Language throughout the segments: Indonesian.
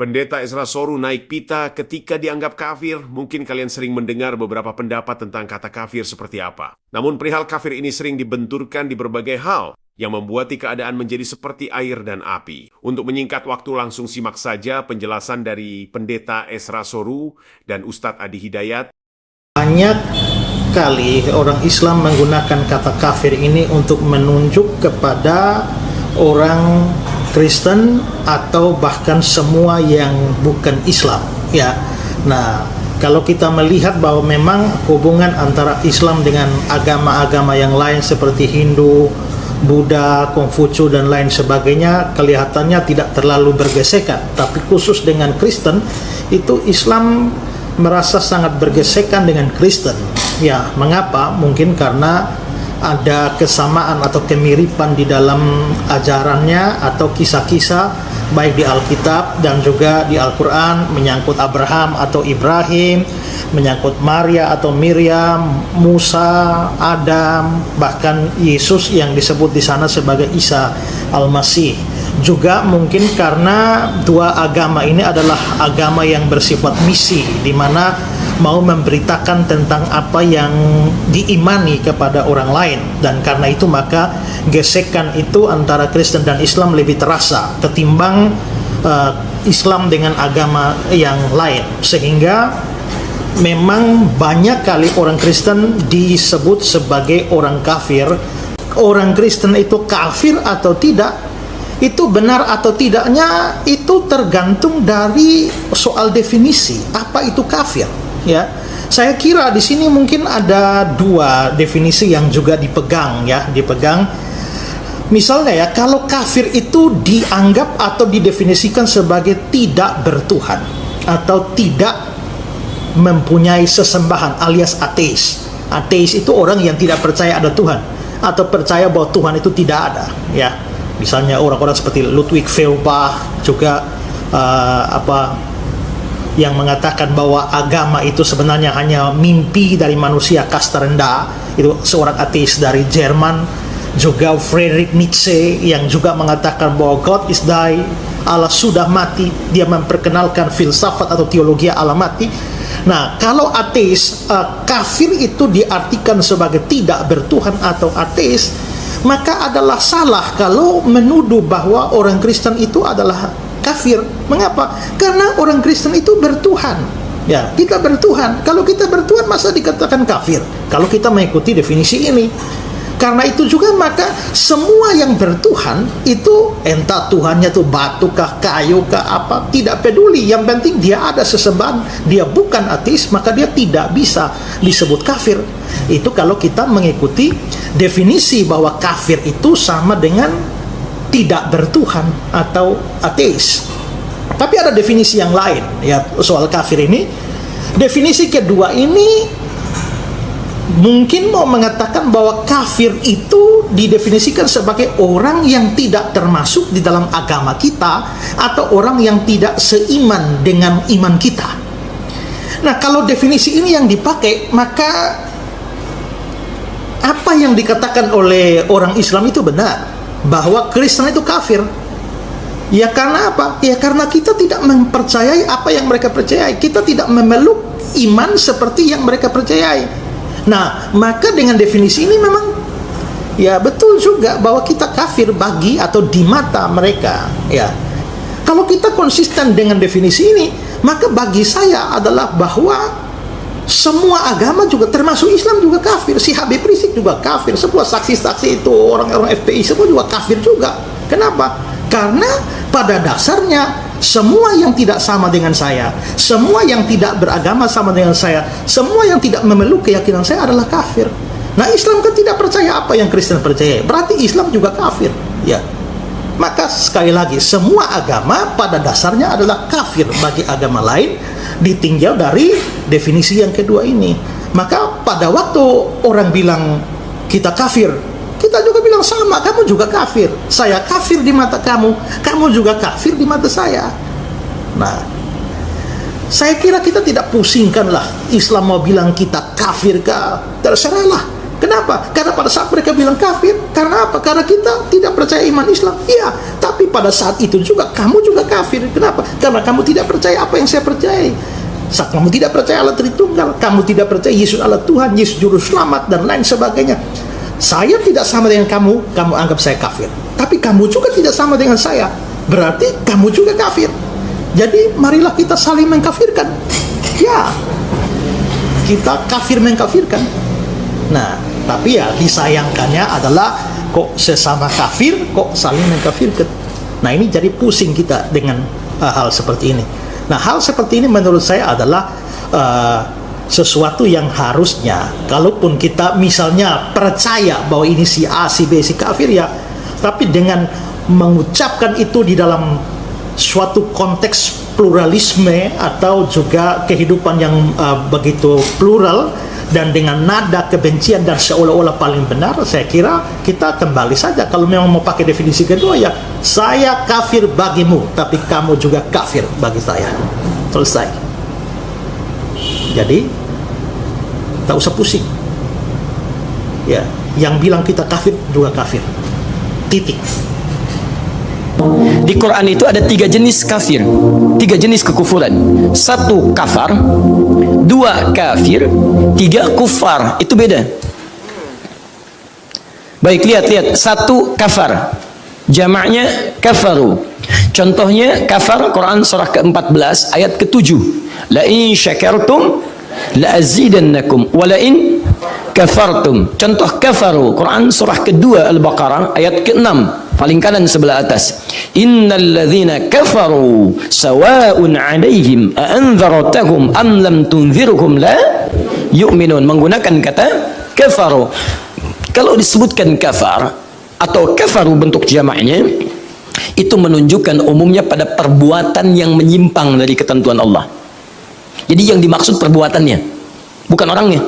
Pendeta Ezra Soru naik pita ketika dianggap kafir. Mungkin kalian sering mendengar beberapa pendapat tentang kata kafir seperti apa. Namun perihal kafir ini sering dibenturkan di berbagai hal yang membuat keadaan menjadi seperti air dan api. Untuk menyingkat waktu, langsung simak saja penjelasan dari Pendeta Ezra Soru dan Ustadz Adi Hidayat. Banyak kali orang Islam menggunakan kata kafir ini untuk menunjuk kepada orang Kristen atau bahkan semua yang bukan Islam, ya. Nah, kalau kita melihat bahwa memang hubungan antara Islam dengan agama-agama yang lain seperti Hindu, Buddha, Konghucu dan lain sebagainya kelihatannya tidak terlalu bergesekan, tapi khusus dengan Kristen itu Islam merasa sangat bergesekan dengan Kristen. Ya, mengapa? Mungkin karena ada kesamaan atau kemiripan di dalam ajarannya atau kisah-kisah baik di Alkitab dan juga di Al-Quran, menyangkut Abraham atau Ibrahim, menyangkut Maria atau Miriam, Musa, Adam, bahkan Yesus yang disebut di sana sebagai Isa Al-Masih. Juga mungkin karena dua agama ini adalah agama yang bersifat misi, di mana mau memberitakan tentang apa yang diimani kepada orang lain, dan karena itu maka gesekan itu antara Kristen dan Islam lebih terasa ketimbang Islam dengan agama yang lain, sehingga memang banyak kali orang Kristen disebut sebagai orang kafir. Orang Kristen itu kafir atau tidak, itu benar atau tidaknya itu tergantung dari soal definisi apa itu kafir. Ya, saya kira di sini mungkin ada dua definisi yang juga dipegang. Misalnya ya, kalau kafir itu dianggap atau didefinisikan sebagai tidak bertuhan atau tidak mempunyai sesembahan alias ateis. Ateis itu orang yang tidak percaya ada Tuhan atau percaya bahwa Tuhan itu tidak ada. Ya, misalnya orang-orang seperti Ludwig Feuerbach juga yang mengatakan bahwa agama itu sebenarnya hanya mimpi dari manusia kasta rendah, itu seorang ateis dari Jerman. Juga Friedrich Nietzsche yang juga mengatakan bahwa God is die, Allah sudah mati. Dia memperkenalkan filsafat atau teologi Allah mati. Nah, kalau ateis, kafir itu diartikan sebagai tidak bertuhan atau ateis, maka adalah salah kalau menuduh bahwa orang Kristen itu adalah kafir. Mengapa? Karena orang Kristen itu bertuhan. Ya, kita bertuhan. Kalau kita bertuhan masa dikatakan kafir? Kalau kita mengikuti definisi ini. Karena itu juga maka semua yang bertuhan itu entah Tuhannya itu batu kah, kayu kah, apa, tidak peduli. Yang penting dia ada sesembahan, dia bukan ateis, maka dia tidak bisa disebut kafir. Itu kalau kita mengikuti definisi bahwa kafir itu sama dengan tidak bertuhan atau ateis. Tapi ada definisi yang lain ya soal kafir ini. Definisi kedua ini mungkin mau mengatakan bahwa kafir itu didefinisikan sebagai orang yang tidak termasuk di dalam agama kita atau orang yang tidak seiman dengan iman kita. Nah, kalau definisi ini yang dipakai, maka apa yang dikatakan oleh orang Islam itu benar, bahwa Kristen itu kafir. Ya karena apa? Ya karena kita tidak mempercayai apa yang mereka percayai. Kita tidak memeluk iman seperti yang mereka percayai. Nah, maka dengan definisi ini memang ya betul juga bahwa kita kafir bagi atau di mata mereka. Ya, kalau kita konsisten dengan definisi ini, maka bagi saya adalah bahwa semua agama juga termasuk Islam juga kafir. Si Habib Rizik juga kafir. Semua saksi-saksi itu orang-orang FPI semua juga kafir juga. Kenapa? Karena pada dasarnya semua yang tidak sama dengan saya, semua yang tidak beragama sama dengan saya, semua yang tidak memeluk keyakinan saya adalah kafir. Nah, Islam kan tidak percaya apa yang Kristen percaya, berarti Islam juga kafir. Ya, maka sekali lagi semua agama pada dasarnya adalah kafir bagi agama lain, ditinjau dari definisi yang kedua ini. Maka pada waktu orang bilang kita kafir, kita juga bilang sama, kamu juga kafir. Saya kafir di mata kamu, kamu juga kafir di mata saya. Nah, saya kira kita tidak pusingkanlah Islam mau bilang kita kafir kah, terserahlah. Kenapa? Karena pada saat mereka bilang kafir, karena apa? Karena kita tidak percaya iman Islam. Iya, tapi Tapi pada saat itu juga kamu juga kafir. Kenapa? Karena kamu tidak percaya apa yang saya percayai. Saat kamu tidak percaya Allah Tritunggal, kamu tidak percaya Yesus Allah Tuhan, Yesus Juru Selamat, dan lain sebagainya. Saya tidak sama dengan kamu, kamu anggap saya kafir. Tapi kamu juga tidak sama dengan saya, berarti kamu juga kafir. Jadi marilah kita saling mengkafirkan. Ya, kita kafir mengkafirkan. Nah, tapi ya disayangkannya adalah kok sesama kafir kok saling mengkafirkan. Nah, ini jadi pusing kita dengan hal seperti ini. Nah, hal seperti ini menurut saya adalah sesuatu yang harusnya, kalaupun kita misalnya percaya bahwa ini si A, si B, si kafir ya, tapi dengan mengucapkan itu di dalam suatu konteks pluralisme atau juga kehidupan yang begitu plural, dan dengan nada kebencian dan seolah-olah paling benar, saya kira kita kembali saja. Kalau memang mau pakai definisi kedua, ya saya kafir bagimu, tapi kamu juga kafir bagi saya. Selesai. Jadi tak usah pusing. Ya, yang bilang kita kafir juga kafir. Titik. Di Quran itu ada 3 jenis kafir, 3 jenis kekufuran. 1 kafar, 2 kafir, 3 kufar. Itu beda. Baik, lihat 1 kafar, jamaknya kafaru. Contohnya kafar, Quran surah ke-14 ayat ke-7. La in syakartum la azidannakum wa la in kafartum. Contoh kafaru, Quran surah kedua Al-Baqarah ayat ke-6, paling kanan sebelah atas. Innal ladzina kafaru sawa'un 'alaihim a anzartahum am lam tunzirhum la yu'minun. Menggunakan kata kafaru. Kalau disebutkan kafar atau kafaru bentuk jamaknya, itu menunjukkan umumnya pada perbuatan yang menyimpang dari ketentuan Allah. Jadi yang dimaksud perbuatannya, bukan orangnya.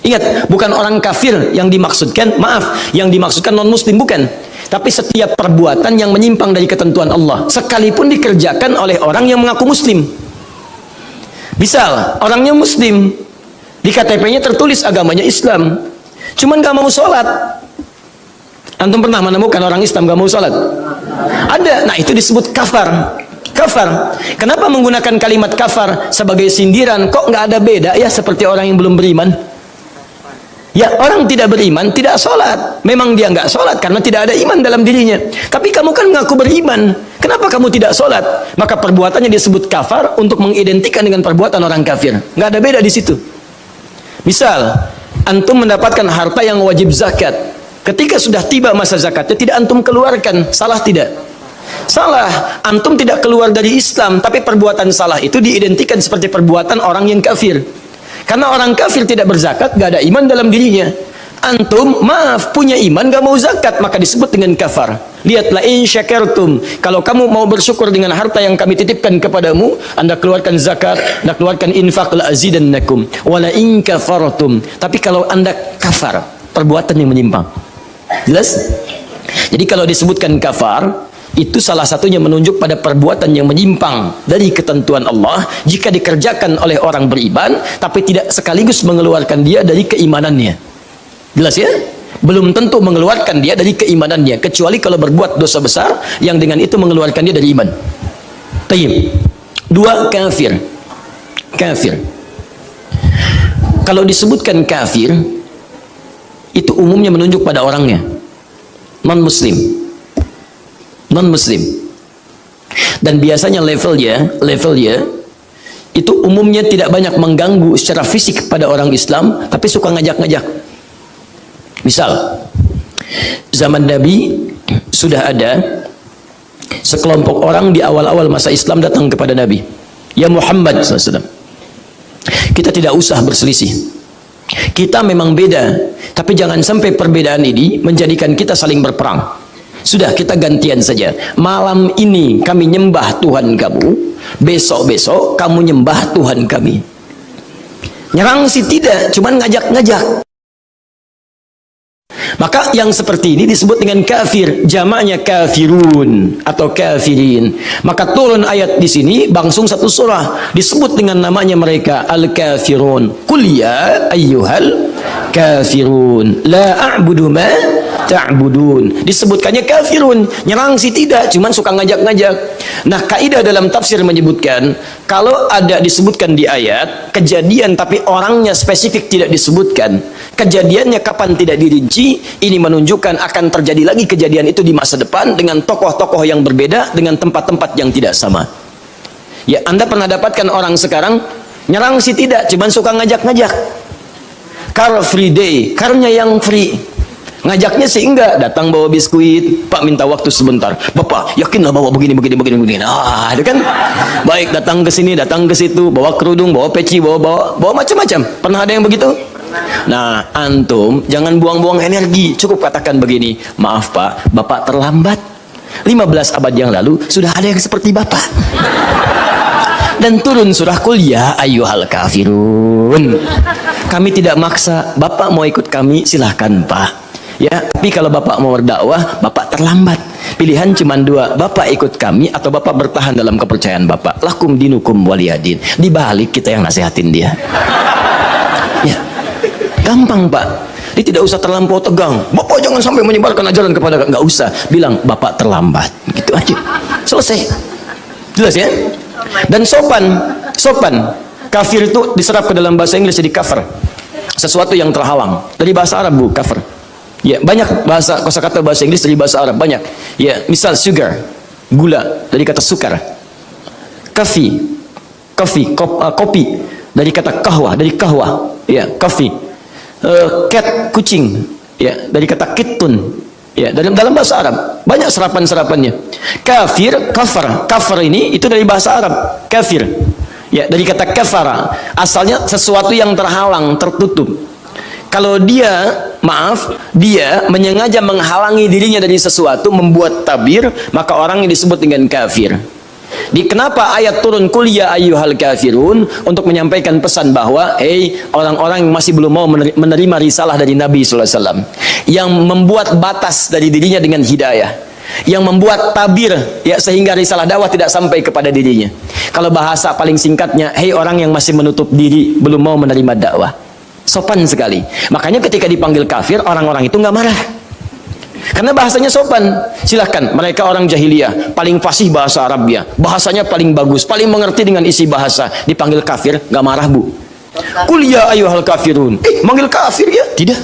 Ingat, bukan orang kafir yang dimaksudkan, maaf, yang dimaksudkan non-muslim, bukan. Tapi setiap perbuatan yang menyimpang dari ketentuan Allah, sekalipun dikerjakan oleh orang yang mengaku muslim. Misal, orangnya muslim, di KTP-nya tertulis agamanya Islam, cuman gak mau sholat. Antum pernah menemukan orang Islam gak mau sholat? Ada. Nah, itu disebut kafar. Kafar. Kenapa menggunakan kalimat kafar sebagai sindiran? Kok nggak ada beda ya seperti orang yang belum beriman? Ya, orang tidak beriman tidak sholat. Memang dia nggak sholat karena tidak ada iman dalam dirinya. Tapi kamu kan mengaku beriman. Kenapa kamu tidak sholat? Maka perbuatannya disebut kafar untuk mengidentikan dengan perbuatan orang kafir. Nggak ada beda di situ. Misal, antum mendapatkan harta yang wajib zakat. Ketika sudah tiba masa zakatnya, tidak antum keluarkan. Salah tidak? Salah. Antum tidak keluar dari Islam, tapi perbuatan salah itu diidentikan seperti perbuatan orang yang kafir. Karena orang kafir tidak berzakat, gak ada iman dalam dirinya. Antum, maaf, punya iman, gak mau zakat, maka disebut dengan kafar. Lihatlah, in syakartum, kalau kamu mau bersyukur dengan harta yang kami titipkan kepadamu, anda keluarkan zakat, anda keluarkan infak, la azidannakum, wala in kafartum. Tapi kalau anda kafar, perbuatan yang menyimpang. Jelas? Jadi kalau disebutkan kafar, itu salah satunya menunjuk pada perbuatan yang menyimpang dari ketentuan Allah jika dikerjakan oleh orang beriman, tapi tidak sekaligus mengeluarkan dia dari keimanannya. Jelas ya? Belum tentu mengeluarkan dia dari keimanannya, kecuali kalau berbuat dosa besar yang dengan itu mengeluarkan dia dari iman. Tayyib. 2 kafir. Kafir. Kalau disebutkan kafir, itu umumnya menunjuk pada orangnya, non-muslim. Non-muslim. Dan biasanya levelnya itu umumnya tidak banyak mengganggu secara fisik pada orang Islam, tapi suka ngajak-ngajak. Misal, zaman Nabi sudah ada sekelompok orang di awal-awal masa Islam datang kepada Nabi. Ya Muhammad SAW, kita tidak usah berselisih. Kita memang beda, tapi jangan sampai perbedaan ini menjadikan kita saling berperang. Sudah, kita gantian saja. Malam ini kami nyembah Tuhan kamu, besok-besok kamu nyembah Tuhan kami. Nyerang sih tidak, cuman ngajak-ngajak. Maka yang seperti ini disebut dengan kafir, jamaknya kafirun atau kafirin. Maka turun ayat di sini langsung satu surah disebut dengan namanya mereka, al-kafirun. Qul ya ayyuhal kafirun la a'budu ma ta'budun. Disebutkannya kafirun, nyerang sih tidak, cuman suka ngajak-ngajak. Nah, kaidah dalam tafsir menyebutkan kalau ada disebutkan di ayat kejadian tapi orangnya spesifik tidak disebutkan, kejadiannya kapan tidak dirinci, ini menunjukkan akan terjadi lagi kejadian itu di masa depan dengan tokoh-tokoh yang berbeda, dengan tempat-tempat yang tidak sama. Ya, Anda pernah dapatkan orang sekarang nyerang sih tidak, cuman suka ngajak-ngajak. Car free day, carnya yang free. Ngajaknya sih enggak, datang bawa biskuit, Pak minta waktu sebentar. Bapak, yakinlah bawa begini. Ah, itu kan. Baik, datang ke sini, datang ke situ, bawa kerudung, bawa peci, bawa macam-macam. Pernah ada yang begitu? Nah, antum jangan buang-buang energi. Cukup katakan begini, maaf Pak, Bapak terlambat. 15 abad yang lalu sudah ada yang seperti Bapak. Dan turun surah Qul ya ayyuhal kafirun. Kami tidak maksa, Bapak mau ikut kami silahkan Pak. Ya, tapi kalau Bapak mau berdakwah, Bapak terlambat. Pilihan cuma dua, Bapak ikut kami atau Bapak bertahan dalam kepercayaan Bapak. Lakum dinukum waliyadin. Dibalik kita yang nasihatin dia. Ya, gampang Pak. Dia tidak usah terlampau tegang. Bapak jangan sampai menyebarkan ajaran kepada, nggak usah. Bilang Bapak terlambat. Gitu aja. Selesai. Jelas ya? Dan sopan. Kafir itu diserap ke dalam bahasa Inggris jadi kafir. Sesuatu yang terhalang. Dari bahasa Arab, Bu, kafir. Ya, banyak kosakata bahasa Inggris dari bahasa Arab, banyak. Ya, misal sugar, gula, dari kata sukar. Kopi, dari kata kahwa, dari kahwa. Ya, kopi. Cat, kucing. Ya, dari kata kitun. Ya, dalam bahasa Arab banyak serapan-serapannya. Kafir ini itu dari bahasa Arab, kafir. Ya, dari kata kafara, asalnya sesuatu yang terhalang, tertutup. Kalau dia menyengaja menghalangi dirinya dari sesuatu, membuat tabir, maka orang yang disebut dengan kafir. Kenapa ayat turun Qul ya ayyuhal kafirun? Untuk menyampaikan pesan bahwa orang-orang yang masih belum mau menerima risalah dari Nabi SAW, yang membuat batas dari dirinya dengan hidayah, yang membuat tabir ya sehingga risalah dakwah tidak sampai kepada dirinya. Kalau bahasa paling singkatnya, orang yang masih menutup diri, belum mau menerima dakwah. Sopan sekali. Makanya ketika dipanggil kafir, orang-orang itu nggak marah. Karena bahasanya sopan. Silahkan, mereka orang jahiliyah, paling fasih bahasa Arabnya, bahasanya paling bagus, paling mengerti dengan isi bahasa. Dipanggil kafir, nggak marah Bu. Qul ya ayyuhal kafirun. Manggil kafir ya? Tidak.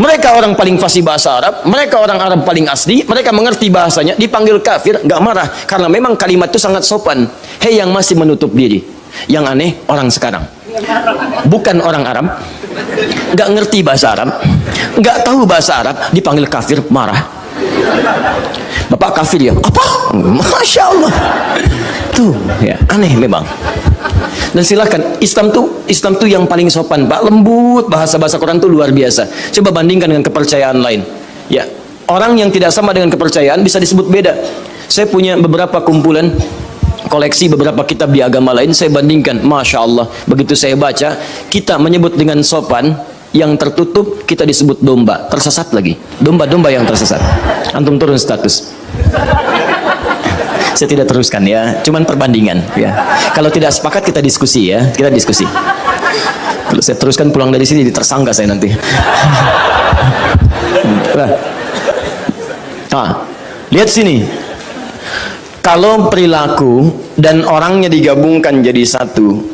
Mereka orang paling fasih bahasa Arab, mereka orang Arab paling asli, mereka mengerti bahasanya, dipanggil kafir, nggak marah. Karena memang kalimat itu sangat sopan. Hei yang masih menutup diri. Yang aneh, orang sekarang bukan orang Arab, nggak ngerti bahasa Arab, nggak tahu bahasa Arab, dipanggil kafir, marah. Bapak kafir ya? Apa? Masya Allah. Tuh, ya, aneh memang. Dan silakan, Islam tuh yang paling sopan, Pak, lembut, bahasa Quran tuh luar biasa. Coba bandingkan dengan kepercayaan lain. Ya, orang yang tidak sama dengan kepercayaan bisa disebut beda. Saya punya beberapa kumpulan koleksi beberapa kitab di agama lain, saya bandingkan, Masya Allah, begitu saya baca, kita menyebut dengan sopan, yang tertutup kita disebut domba, tersesat lagi, domba-domba yang tersesat. Antum turun status. Saya tidak teruskan ya, cuman perbandingan ya. Kalau tidak sepakat kita diskusi ya, kita diskusi. Kalau saya teruskan pulang dari sini tersangka saya nanti. Lihat sini. Kalau perilaku dan orangnya digabungkan jadi satu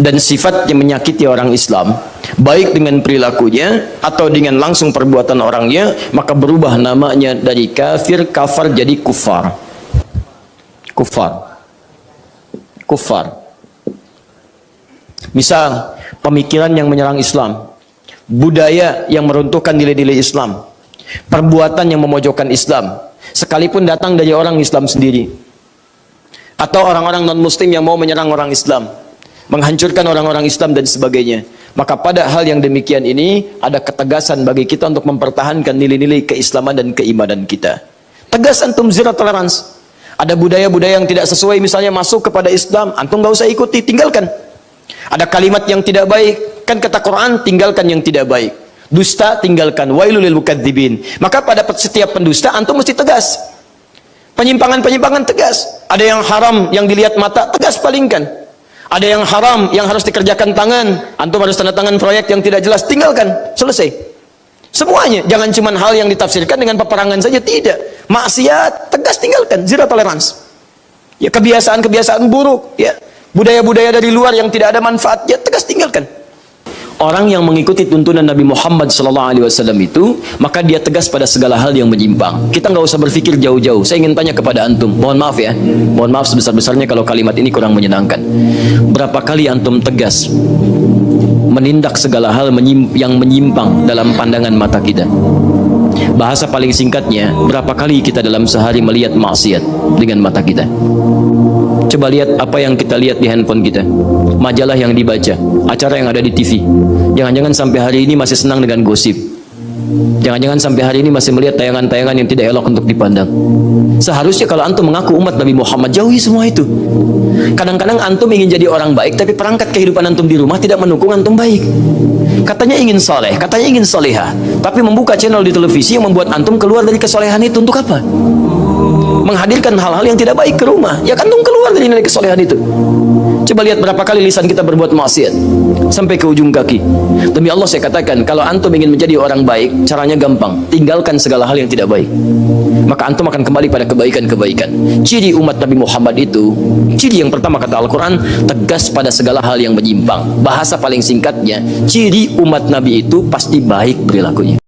dan sifatnya menyakiti orang Islam, baik dengan perilakunya atau dengan langsung perbuatan orangnya, maka berubah namanya dari kafar jadi kufar. Misal pemikiran yang menyerang Islam, budaya yang meruntuhkan nilai-nilai Islam, perbuatan yang memojokkan Islam, sekalipun datang dari orang Islam sendiri, atau orang-orang non-muslim yang mau menyerang orang Islam, menghancurkan orang-orang Islam dan sebagainya, maka pada hal yang demikian ini ada ketegasan bagi kita untuk mempertahankan nilai-nilai keislaman dan keimanan kita. Tegas antum, zero tolerance. Ada budaya-budaya yang tidak sesuai, misalnya masuk kepada Islam, antum nggak usah ikuti, tinggalkan. Ada kalimat yang tidak baik, kan kata Quran, tinggalkan yang tidak baik. Dusta, tinggalkan. Wailul lil mukadzibin. Maka pada setiap pendusta antum mesti tegas. Penyimpangan-penyimpangan tegas. Ada yang haram yang dilihat mata, tegas palingkan. Ada yang haram yang harus dikerjakan tangan, antum harus tanda tangan proyek yang tidak jelas, tinggalkan. Selesai. Semuanya, jangan cuma hal yang ditafsirkan dengan peperangan saja, tidak. Maksiat, tegas tinggalkan, zero tolerance. Ya, kebiasaan-kebiasaan buruk, ya, budaya-budaya dari luar yang tidak ada manfaatnya, tegas tinggalkan. Orang yang mengikuti tuntunan Nabi Muhammad SAW itu, maka dia tegas pada segala hal yang menyimpang. Kita nggak usah berpikir jauh-jauh. Saya ingin tanya kepada antum, mohon maaf ya, mohon maaf sebesar-besarnya kalau kalimat ini kurang menyenangkan. Berapa kali antum tegas menindak segala hal yang menyimpang dalam pandangan mata kita? Bahasa paling singkatnya, berapa kali kita dalam sehari melihat maksiat dengan mata kita? Coba lihat apa yang kita lihat di handphone kita, majalah yang dibaca, acara yang ada di TV. Jangan-jangan sampai hari ini masih senang dengan gosip. Jangan-jangan sampai hari ini masih melihat tayangan-tayangan yang tidak elok untuk dipandang. Seharusnya kalau antum mengaku umat Nabi Muhammad, jauhi semua itu. Kadang-kadang antum ingin jadi orang baik, tapi perangkat kehidupan antum di rumah tidak mendukung antum baik. Katanya ingin soleh, katanya ingin solehah, tapi membuka channel di televisi yang membuat antum keluar dari kesolehan itu. Untuk apa? Menghadirkan hal-hal yang tidak baik ke rumah. Ya kan, antum keluar dari nilai kesolehan itu. Coba lihat berapa kali lisan kita berbuat maksiat sampai ke ujung kaki. Demi Allah saya katakan, kalau antum ingin menjadi orang baik, caranya gampang. Tinggalkan segala hal yang tidak baik, maka antum akan kembali pada kebaikan-kebaikan. Ciri umat Nabi Muhammad itu, ciri yang pertama kata Al-Quran, tegas pada segala hal yang menyimpang. Bahasa paling singkatnya, ciri umat Nabi itu pasti baik perilakunya.